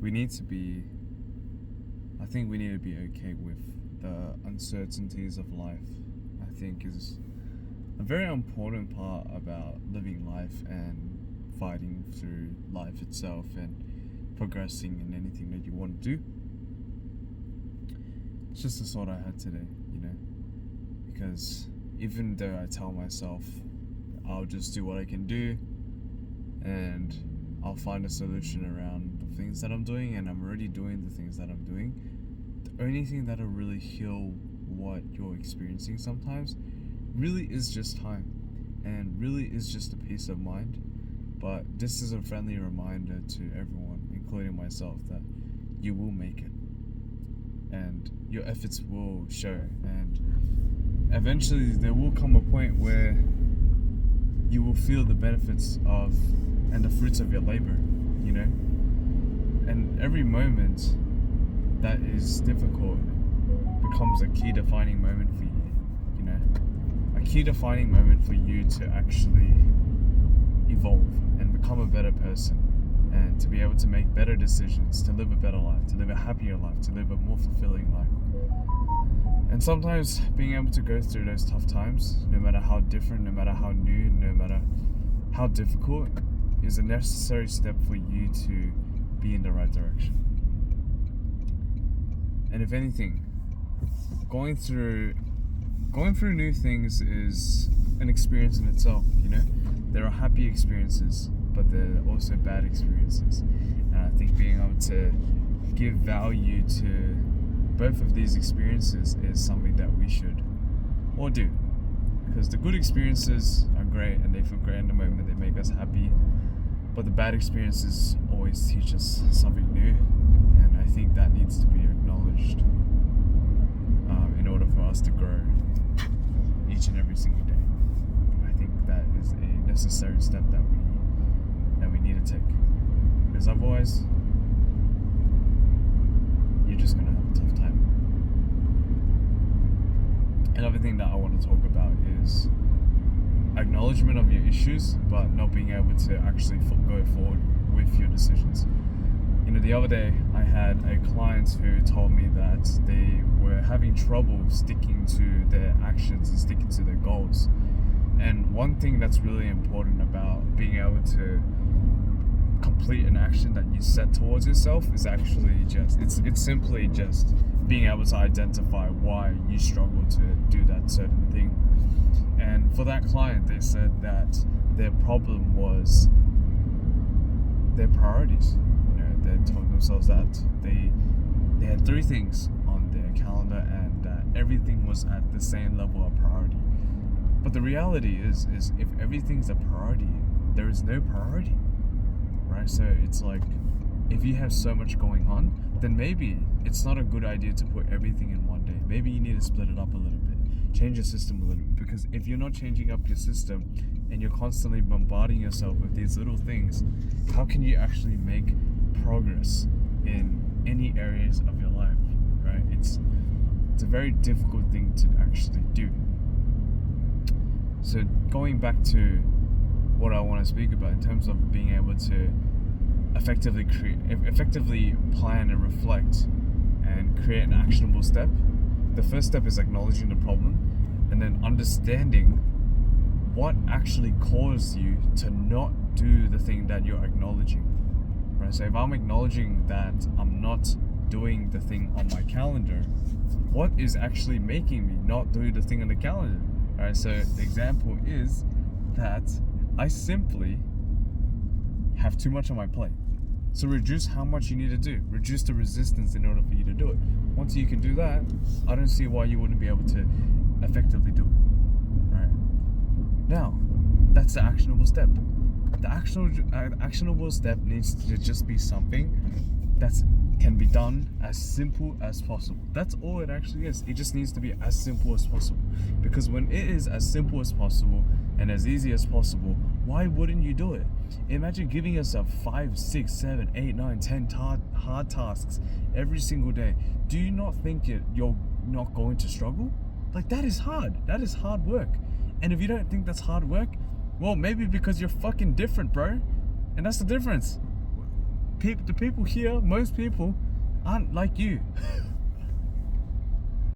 I think we need to be okay with the uncertainties of life. I think is a very important part about living life and fighting through life itself and progressing in anything that you want to do. It's just the thought I had today, because even though I tell myself I'll just do what I can do and I'll find a solution around the things that I'm doing, and I'm already doing the things that I'm doing, the only thing that'll really heal what you're experiencing sometimes really is just time, and really is just a peace of mind. But this is a friendly reminder to everyone, including myself, that you will make it and your efforts will show, and eventually there will come a point where you will feel the benefits of and the fruits of your labor, and every moment that is difficult becomes a key defining moment for you, a key defining moment for you to actually evolve and become a better person, and to be able to make better decisions, to live a better life, to live a happier life, to live a more fulfilling life. And sometimes being able to go through those tough times, no matter how different, no matter how new, no matter how difficult, is a necessary step for you to be in the right direction. And if anything, going through new things is an experience in itself, There are happy experiences, but there are also bad experiences. And I think being able to give value to both of these experiences is something that we should all do. Because the good experiences are great and they feel great in the moment, they make us happy. But the bad experiences always teach us something new. And I think that needs to be acknowledged in order for us to grow each and every single day. I think that is a necessary step that we need to take. Because otherwise, you're just going to have a tough time. Another thing that I want to talk about is acknowledgement of your issues, but not being able to actually go forward with your decisions. The other day I had a client who told me that they were having trouble sticking to their actions and sticking to their goals. And one thing that's really important about being able to complete an action that you set towards yourself is actually it's simply just being able to identify why you struggle to do that certain thing. And for that client, they said that their problem was their priorities. They told themselves that they had 3 things on their calendar and that everything was at the same level of priority. But the reality is if everything's a priority, there is no priority, right? So it's like, if you have so much going on, then maybe it's not a good idea to put everything in one day. Maybe you need to split it up a little bit, change your system a little bit, because if you're not changing up your system and you're constantly bombarding yourself with these little things, how can you actually make progress in any areas of your life, right? It's a very difficult thing to actually do. So going back to what I want to speak about in terms of being able to effectively plan and reflect and create an actionable step, the first step is acknowledging the problem and then understanding what actually caused you to not do the thing that you're acknowledging. Right? So if I'm acknowledging that I'm not doing the thing on my calendar, what is actually making me not do the thing on the calendar? Right? So the example is that I simply have too much on my plate. So reduce how much you need to do. Reduce the resistance in order for you to do it. Once you can do that, I don't see why you wouldn't be able to effectively do it. Right? Now, that's the actionable step. The actionable step needs to just be something that can be done as simple as possible. That's all it actually is. It just needs to be as simple as possible. Because when it is as simple as possible and as easy as possible, why wouldn't you do it? Imagine giving yourself 5, 6, 7, 8, 9, 10 hard tasks every single day. Do you not think you're not going to struggle? Like, that is hard. That is hard work. And if you don't think that's hard work, well, maybe because you're fucking different, bro. And that's the difference. the people here, most people aren't like you.